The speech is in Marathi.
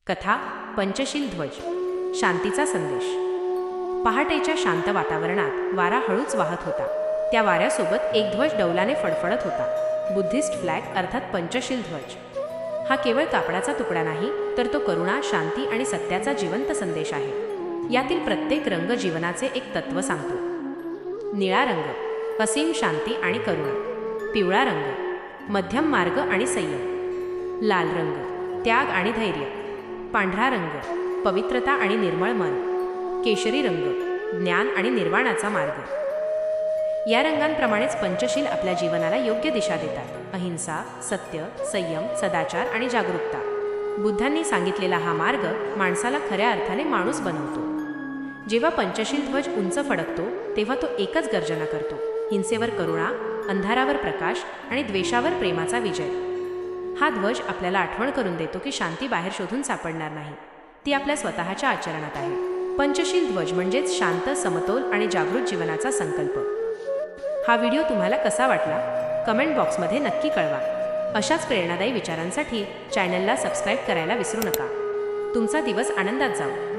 कथा पंचशील ध्वज, शांतीचा संदेश। पहाटेच्या शांत वातावरणात वारा हळूच वाहत होता। त्या वाऱ्यासोबत एक ध्वज डौलाने फडफडत होता। बुद्धिस्ट फ्लॅग अर्थात पंचशील ध्वज। हा केवळ कापडाचा तुकडा नाही, तर तो करुणा, शांती आणि सत्याचा जिवंत संदेश आहे। यातील प्रत्येक रंग जीवनाचे एक तत्व सांगतो। निळा रंग असीम शांती आणि करुणा, पिवळा रंग मध्यम मार्ग आणि संयम, लाल रंग त्याग आणि धैर्य, पांढरा रंग पवित्रता आणि निर्मळ मन, केशरी रंग ज्ञान आणि निर्वाणाचा मार्ग। या रंगांप्रमाणेच पंचशील आपल्या जीवनाला योग्य दिशा देतात। अहिंसा, सत्य, संयम, सदाचार आणि जागरूकता। बुद्धांनी सांगितलेला हा मार्ग माणसाला खऱ्या अर्थाने माणूस बनवतो। जेव्हा पंचशील ध्वज उंच फडकतो, तेव्हा तो एकच गर्जना करतो, हिंसेवर करुणा, अंधारावर प्रकाश आणि द्वेषावर प्रेमाचा विजय। हा ध्वज आपल्याला आठवण करून देतो की शांती बाहेर शोधून सापडणार नाही, ती आपल्या स्वतःच्या आचरणात आहे। पंचशील ध्वज म्हणजेच शांत, समतोल आणि जागृत जीवनाचा संकल्प। हा व्हिडिओ तुम्हाला कसा वाटला? कमेंट बॉक्समध्ये नक्की कळवा। अशाच प्रेरणादायी विचारांसाठी चॅनलला सबस्क्राईब करायला विसरू नका। तुमचा दिवस आनंदात जाओ।